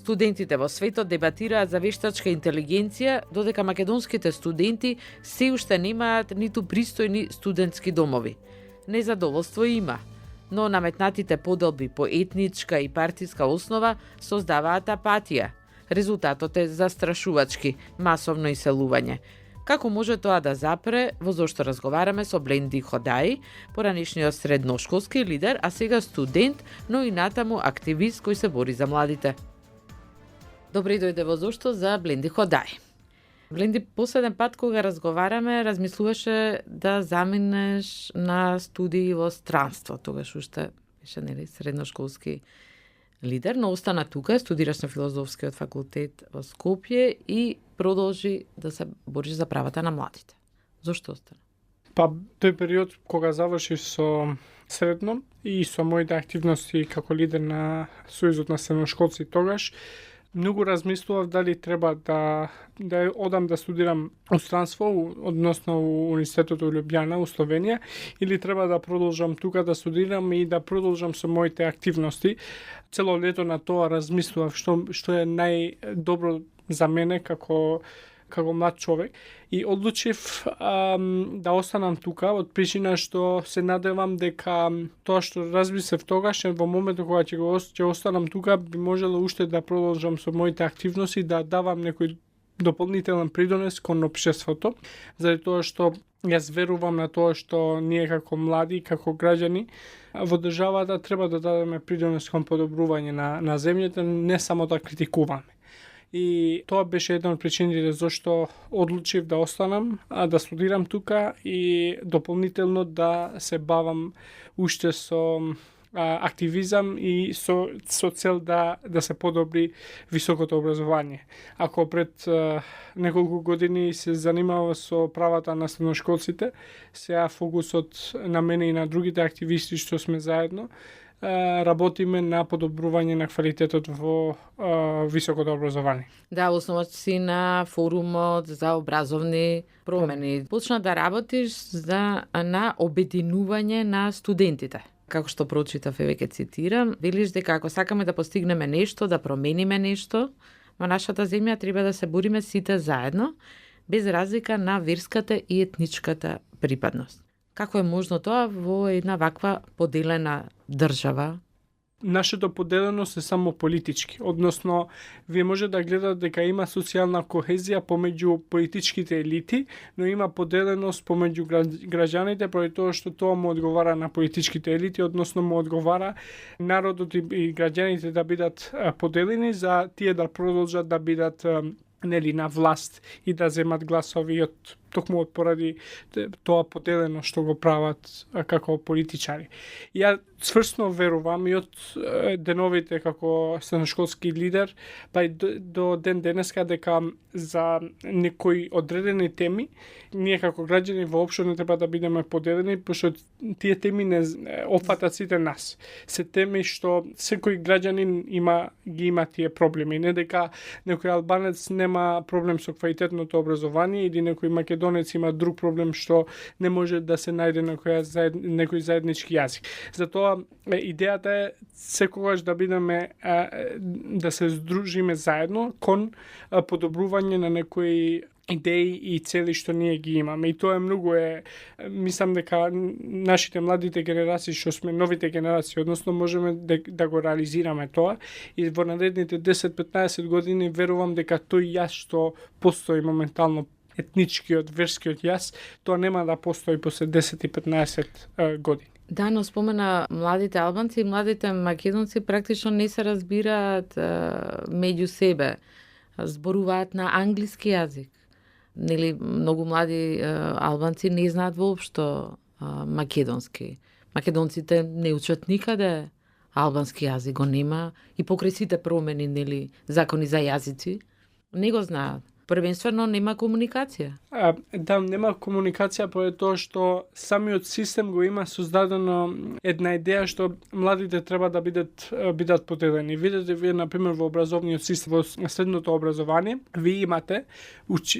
Студентите во светот дебатираат за вештачка интелигенција, додека македонските студенти се уште немаат ниту пристојни студентски домови. Незадоволство има, но наметнатите поделби по етничка и партиска основа создаваат апатија. Резултатот е застрашувачки, масовно иселување. Како може тоа да запре, во зошто разговараме со Бленди Ходаи, поранешниот средношколски лидер, а сега студент, но и натаму активист кој се бори за младите. Добре дојде во зошто за Бленди Ходаи. Бленди, последен пат кога разговараме, размислуваше да заминеш на студии во странство. Тогаш уште беше нели средношколски лидер, но остана тука, студираш на филозофскиот факултет во Скопје и продолжи да се бориш за правата на младите. Зошто остана? Па, тој период кога завршив со средно и со моите активности како лидер на Сојузот на средношколци тогаш, многу размислував дали треба да одам да студирам у странство, односно у Университетот во Лјубљана, у Словенија, или треба да продолжам тука да студирам и да продолжам со моите активности. Цело лето на тоа размислував што е најдобро за мене како млад човек и одлучив да останам тука од причина што се надевам дека тоа што размислев тогаш во моментот кога ќе останам тука би можело уште да продолжам со моите активности, да давам некој дополнителен придонес кон општеството, заради тоа што јас верувам на тоа што ние како млади, како граѓани во државата треба да дадеме придонес кон подобрување на земјата, не само да критикуваме. И тоа беше една од причините зашто одлучив да останам, да студирам тука и дополнително да се бавам уште со активизам и со цел да се подобри високото образование. Ако пред неколку години се занимава со правата на средношколците, сега фокусот на мене и на другите активисти што сме заедно, работиме на подобрување на квалитетот во високото образование. Да, основач си на форумот за образовни промени. Почна да работиш на обединување на студентите. Како што прочитав, веќе цитирам, велиш дека ако сакаме да постигнеме нешто, да промениме нешто, во нашата земја треба да се бориме сите заедно, без разлика на верската и етничката припадност. Како е можно тоа во една ваква поделена држава? Нашето поделеност е само политички, односно вие може да гледате дека има социјална кохезија помеѓу политичките елити, но има поделеност помеѓу граѓаните поради тоа што тоа му одговара на политичките елити, односно му одговара народот и граѓаните да бидат поделени за тие да продолжат да бидат на власт и да земат гласови токму поради тоа поделено што го прават како политичари. Ја цврсно верувам и од деновите како средношколски лидер, па и до ден денеска дека за некои одредени теми ние како граѓани воопшто не треба да бидеме поделени, пошто тие теми не опфатат сите нас. Се теми што секој граѓанин ги има тие проблеми, не дека некој албанец нема проблем со квалитетното образование или некој македонец има друг проблем што не може да се најде некој заеднички јазик. Затоа идејата е секогаш да бидеме да се здружиме заедно кон подобрување на некои идеи и цели што ние ги имаме. И тоа мислам дека нашите младите генерации, што сме новите генерации, односно можеме да го реализираме тоа и во наредните 10-15 години верувам дека тој јас што постои моментално етничкиот, верскиот јас, тоа нема да постои после 10 и 15 години. Да, но спомена младите албанци и младите македонци практично не се разбираат меѓу себе. Зборуваат на англиски јазик. Нели, многу млади албанци не знаат воопшто македонски. Македонците не учат никаде албански јазик, го нема и покрај сите промени, закони за јазици, не го знаат. Првенствено нема комуникација. Да, нема комуникација поради тоа што самиот систем го има создадено една идеја што младите треба да бидат поделени. Видете вие на пример во образовниот систем, во средното образование, вие имате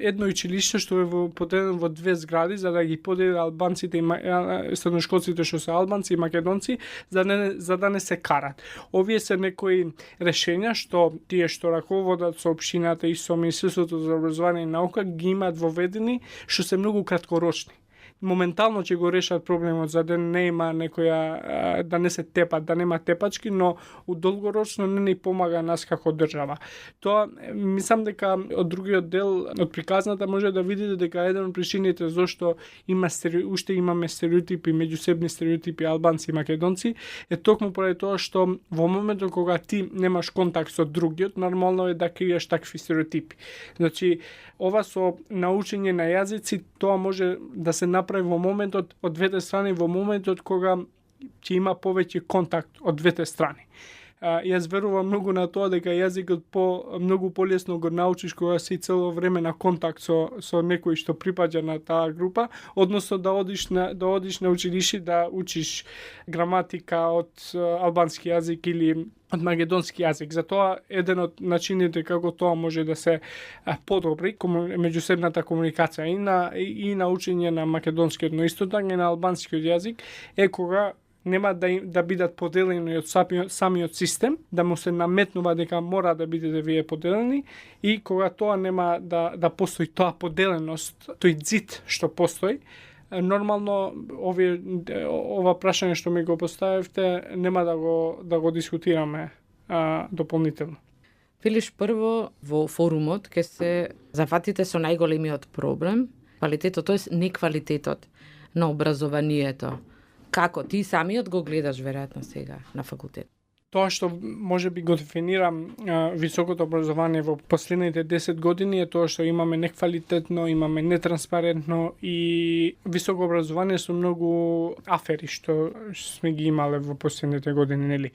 едно училиште што е поделено во две згради за да ги подели албанците и средношколците што се албанци и македонци за да не се карат. Овие се некои решења што тие што раководат со општината и со Министерството за образование и наука ги имаат воведени што се многу краткорочни. Моментално ќе го решат проблемот за да не има некоја да не се тепат, да нема тепачки, но у долгорочно не ни помага нас како држава. Тоа мислам дека од другиот дел од приказната може да видите дека еден од причините зошто уште имаме стереотипи, меѓусебни стереотипи албанци и македонци е токму поради тоа што во моментот кога ти немаш контакт со другиот, нормално е да криеш такви стереотипи. Значи, ова со научење на јазици, тоа може да се направи во моментот од двете страни, во моментот кога ќе има повеќе контакт од двете страни. Јас верувам многу на тоа дека јазикот многу полесно го научиш кога си цело време на контакт со некој што припаѓа на таа група, односно да одиш на училиште да учиш граматика од албански јазик или од македонски јазик. Затоа еден од начините како тоа може да се подобри меѓусебната комуникација и на учење на македонскиот, но исто така и на албанскиот јазик е кога нема да бидат поделени од самиот систем, да му се наметнува дека мора да бидете вие поделени и кога тоа нема да постои тоа поделеност, тој зид што постои, нормално ова прашање што ми го поставивте нема да го дискутираме дополнително. Филиш, прво во форумот ќе се зафатите со најголемиот проблем, квалитетот, тоест неквалитетот на образованието. Како ти самиот го гледаш веројатно сега на факултет? Тоа што може би го дефинирам високото образование во последните 10 години е тоа што имаме неквалитетно, имаме нетранспарентно и високо образование со многу афери што сме ги имале во последните години, нели?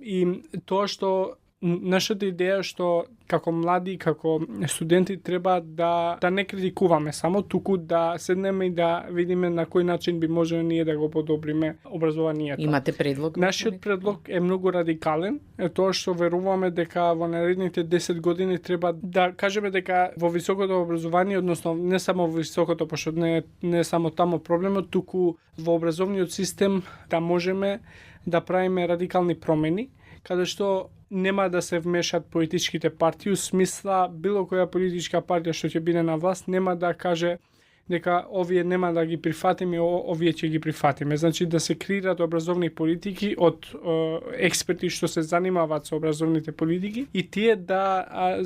И тоа што нашата идеја што како млади, како студенти треба да не критикуваме само, туку да седнеме и да видиме на кој начин би можеле ние да го подобриме образованието. Имате предлог? Нашиот предлог е многу радикален, е тоа што веруваме дека во наредните 10 години треба да кажеме дека во високото образование, односно не само во високото, пошто не само тамо проблемот, туку во образовниот систем да можеме да правиме радикални промени, каде што нема да се вмешат политичките партии, у смисла било која политичка партија што ќе биде на власт нема да каже дека овие нема да ги прифатиме, овие ќе ги прифатиме. Значи да се креираат образовни политики од експерти што се занимаваат со образовните политики и тие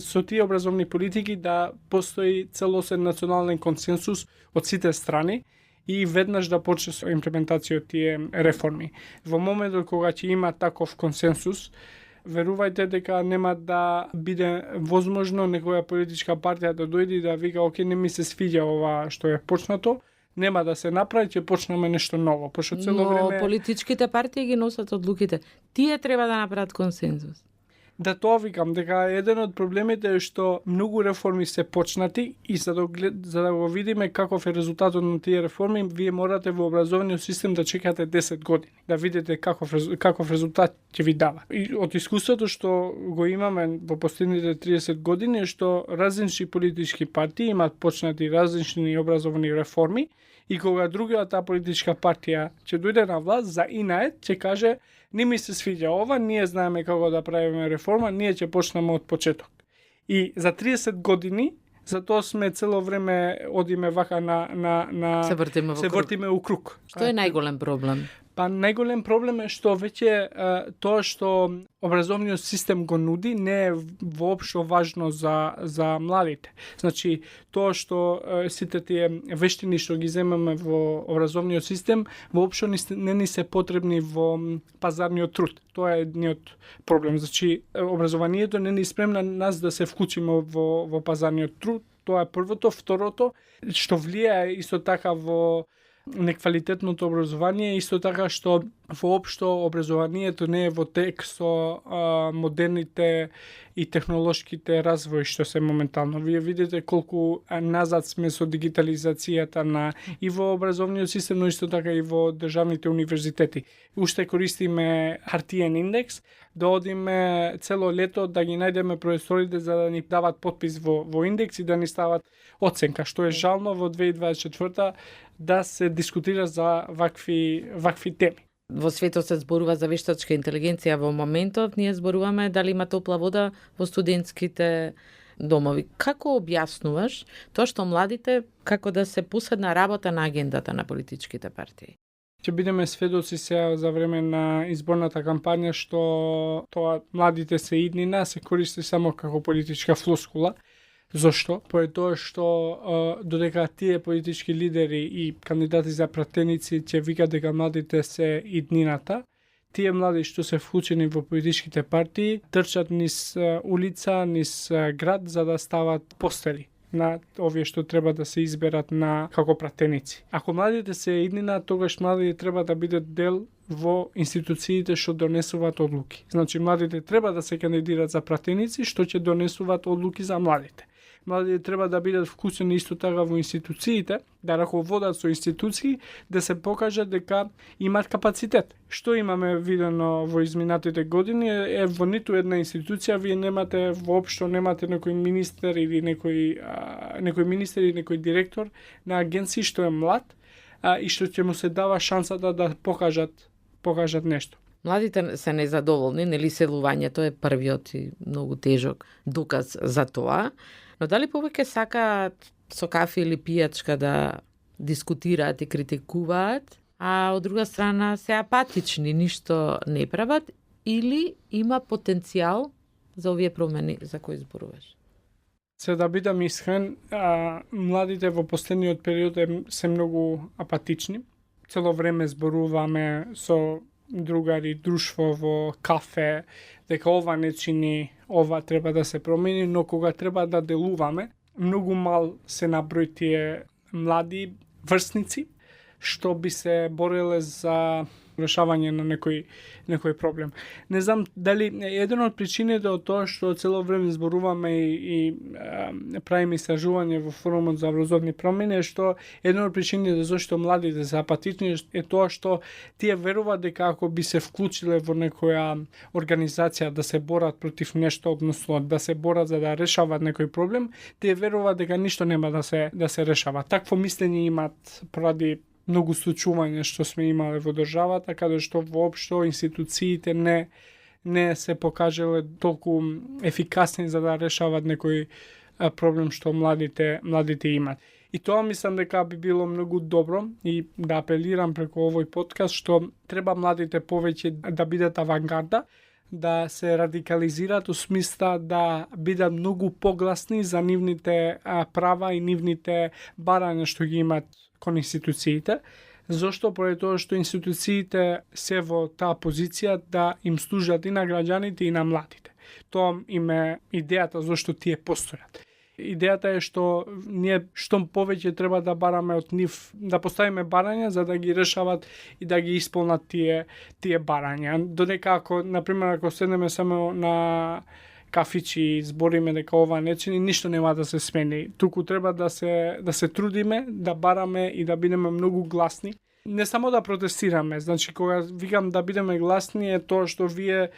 со тие образовни политики да постои целосен национален консенсус од сите страни и веднаш да почне со имплементација од тие реформи. Во моментот кога ќе има таков консенсус, верувајте дека нема да биде возможно некоја политичка партија да дојде и да вика оке, не ми се свиѓа ова што е почнато, нема да се направи, ќе почнеме нешто ново. Пошто цело време политичките партии ги носат одлуките. Тие треба да направат консензус. Да, тоа викам, дека еден од проблемите е што многу реформи се почнати и за да го видиме каков е резултатот на тие реформи, вие морате во образовниот систем да чекате 10 години, да видите каков резултат ќе ви дава. И од искуството што го имаме во последните 30 години е што различни политички партии имаат почнати различни образовни реформи и кога другата политичка партија ќе дојде на власт, за инает ќе каже не ми се свиѓа ова, ние знаеме како да правиме реформа, ние ќе почнеме од почеток. И за 30 години, затоа сме цело време одиме вака се вртиме у круг. Што е најголем проблем? Па најголем проблем е што веќе тоа што образовниот систем го нуди не е воопшто важно за младите. Значи, тоа што сите тие вештини што ги земаме во образовниот систем воопшто не ни се потребни во пазарниот труд. Тоа е едниот проблем. Значи, образованието не ни спремна нас да се вклучиме во пазарниот труд. Тоа е првото. Второто, што влијае исто така во неквалитетното образование, исто така што воопшто образованието не е во тек со модерните и технолошките развои што се моментално. Вие видите колку назад сме со дигитализацијата и во образовниот систем, но исто така и во државните универзитети. Уште користиме хартиен индекс, да одиме цело лето да ги најдеме професорите за да ни дават подпис во индекс и да ни стават оценка, што е жално во 2024 да се дискутира за вакви теми. Во светот се зборува за вештачка интелигенција во моментов, ние зборуваме дали има топла вода во студентските домови. Како објаснуваш тоа што младите како да се поседна работа на агендата на политичките партии? Ќе бидеме сведоци сега за време на изборната кампања што тоа младите се иднина се користи само како политичка флоскула. Зошто? Поради тоа што додека тие политички лидери и кандидати за пратеници ќе викат дека младите се иднината, тие млади што се вклучени во политичките партии трчат низ улица, низ град за да стават постели на овие што треба да се изберат како пратеници. Ако младите се иднина, тогаш младите треба да бидат дел во институциите што донесуваат одлуки. Значи младите треба да се кандидираат за пратеници што ќе донесуваат одлуки за младите. Младите треба да бидат вклучени исто така во институциите, да раководат со институции, да се покажат дека имаат капацитет. Што имаме видено во изминатите години е во ниту една институција вие воопшто немате некој министер или некој директор на агенција што е млад и што ќе му се дава шансата да покажат нешто. Младите се незадоволни, нели селувањето е првиот и многу тежок доказ за тоа. Но дали повеќе сакаат со кафе или пијачка да дискутираат и критикуваат, а од друга страна се апатични, ништо не прават, или има потенцијал за овие промени за кои зборуваш? Се да бидам искрен, младите во последниот период се многу апатични. Цело време зборуваме со другари, друштво во кафе, дека ова не чини, ова треба да се промени, но кога треба да делуваме, многу мал се наброј тие млади врсници што би се бореле за решавање на некој проблем. Не знам дали еден од причините од тоа што цело време зборуваме и правиме истражување во форумот за образовни промени е што еден од причините зашто младите се апатични е тоа што тие веруваат дека ако би се вклучиле во некоја организација да се борат против нешто, односно да се борат за да решават некој проблем, тие веруваат дека ништо нема да се решава. Такво мислење имаат поради многу случувања што сме имале во државата, каде што воопшто институциите не се покажале толку ефикасни за да решават некој проблем што младите имаат. И тоа мислам дека би било многу добро и да апелирам преку овој подкаст што треба младите повеќе да бидат авангарда, да се радикализираат у смисла да бидат многу погласни за нивните права и нивните барања што ги имаат кон институциите. Зошто? Поради тоа што институциите се во таа позиција да им служат и на граѓаните и на младите. Тоа им е идејата зашто тие постојат. Идејата е што ние што повеќе треба да бараме од нив, да поставиме барања за да ги решават и да ги исполнат тие барања. Додека ако седнеме само на кафичи и збориме дека ова не чини, ништо нема да се смени. Туку треба да се трудиме, да бараме и да бидеме многу гласни. Не само да протестираме, значи кога викам да бидеме гласни е тоа што вие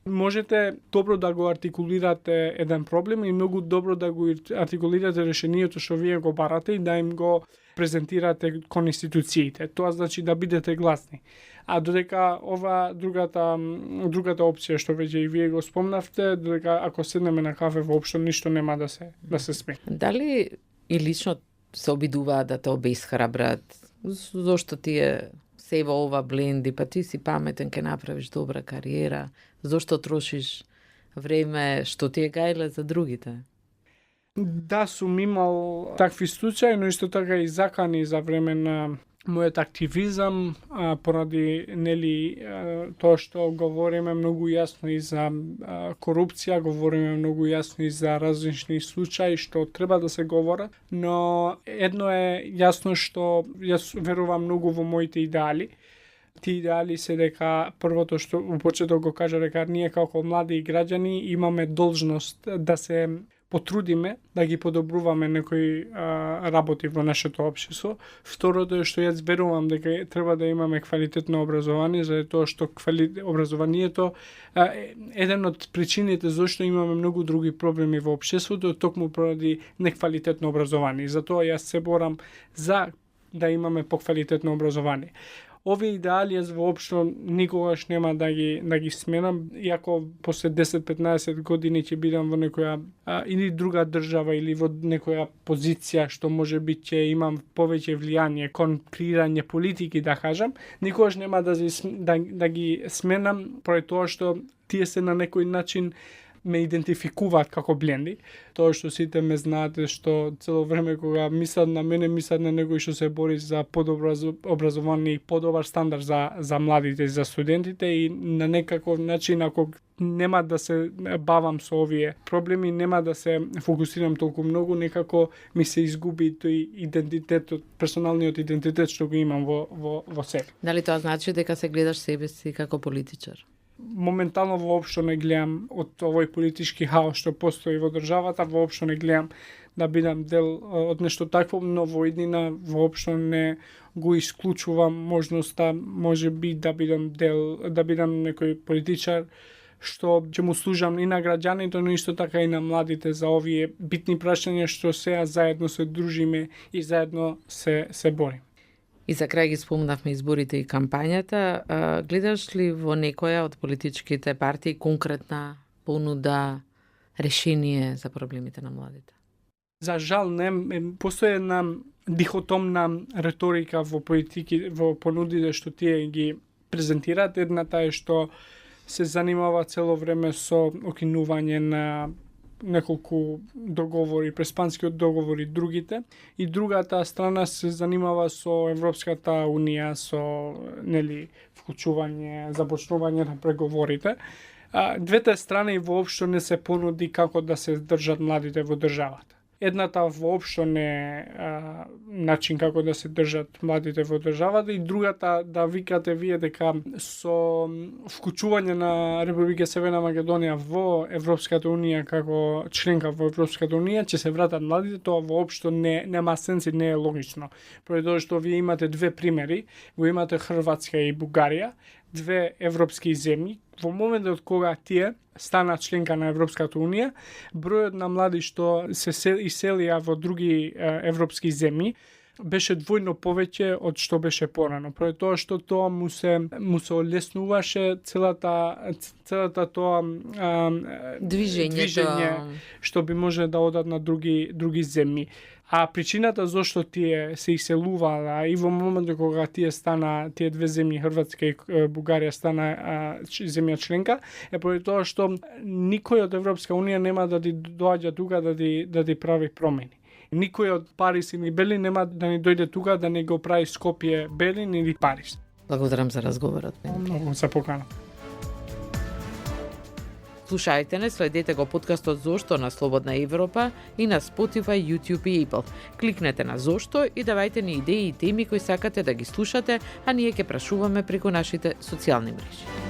можете добро да го артикулирате еден проблем и многу добро да го артикулирате решението што вие го барате и да им го презентирате кон институциите. Тоа значи да бидете гласни. А додека ова другата опција што веќе и вие го спомнавте, додека ако седнеме на кафе воопшто ништо нема да се смени. Дали и лично се обидуваат да те обесхрабрат? Зошто ти е се во ова бленди, па ти си паметен, ке направиш добра кариера, зошто трошиш време што ти е гајле за другите? Да, сум имал такви случаи, но исто така и закани за време на мојот активизам поради тоа што говориме многу јасно и за корупција, говориме многу јасно и за различни случаи што треба да се говорат, но едно е јасно што јас верувам многу во моите идеали. Тие идеали се дека првото што во почеток го кажа дека ние како млади граѓани имаме должност да се потрудиме да ги подобруваме некои работи во нашето општество. Второто е што јас верувам дека треба да имаме квалитетно образование, за тоа што образованието еден од причините зашто имаме многу други проблеми во општеството токму поради неквалитетно образование. Затоа јас се борам за да имаме поквалитетно образование. Овие идеали јас воопшто никогаш нема да ги сменам, иако после 10-15 години ќе бидам во некоја или друга држава или во некоја позиција што може би ќе имам повеќе влијание кон креирање политики, да кажам, никогаш нема да ги сменам поради тоа што тие се на некој начин ме идентификуваат како бленди. Тоа што сите ме знаате, што цело време кога мислат на мене, мислат на некој што се бори за подобро образование и подобар стандард за младите и за студентите, и на некаков начин, ако нема да се бавам со овие проблеми, нема да се фокусирам толку многу, некако ми се изгуби тој идентитетот, персоналниот идентитет што го имам во себе. Дали тоа значи дека се гледаш себе си како политичар? Моментално воопшто не гледам од овој политички хаос што постои во државата, воопшто не гледам да бидам дел од нешто такво, но во иднина воопшто не го исклучувам можноста, може би да бидам некој политичар што ќе му служам и на граѓаните, но исто така и на младите за овие битни прашања што сега заедно се дружиме и заедно се борим. И за крај ги спомнавме изборите и кампањата. Гледаш ли во некоја од политичките партии конкретна понуда, решение за проблемите на младите? За жал не, постои една дихотомна реторика во понудите што тие ги презентираат. Едната е што се занимава цело време со окинување на неколку договори, преспанскиот договор и другите, и другата страна се занимава со Европската унија, со вклучување, започнување на преговорите. Двете страни воопшто не се понуди како да се држат младите во државата. Едната воопшто не начин како да се држат младите во државата, и другата да викате вие дека со вклучување на Република Северна Македонија во Европската унија како членка во Европската унија ќе се вратат младите. Тоа воопшто нема сенс и не е логично. Поради тоа што вие имате две примери, го имате Хрватска и Бугарија, две европски земји. Во моментот кога тие стана членка на Европската унија, бројот на млади што се иселија во други европски земји беше двојно повеќе од што беше порано. Поради тоа што тоа му се олеснуваше целата тоа движење што би може да одат на други земји. А причината зашто тие се иселуваа и во моментот кога тие две земји, Хрватска и Бугарија, стана земја членка, е поради тоа што никој од Европска унија нема да доаѓа тука да ти прави промени. Никој од Париз или Берлин нема да ни дојде тука да не го прави Скопје, Берлин или Париз. Благодарам за разговорот. Многу за покана. Слушајте не, следете го подкастот Зошто на Слободна Европа и на Spotify, YouTube и Apple. Кликнете на Зошто и давајте ни идеи и теми кои сакате да ги слушате, а ние ќе прашуваме преку нашите социјални мрежи.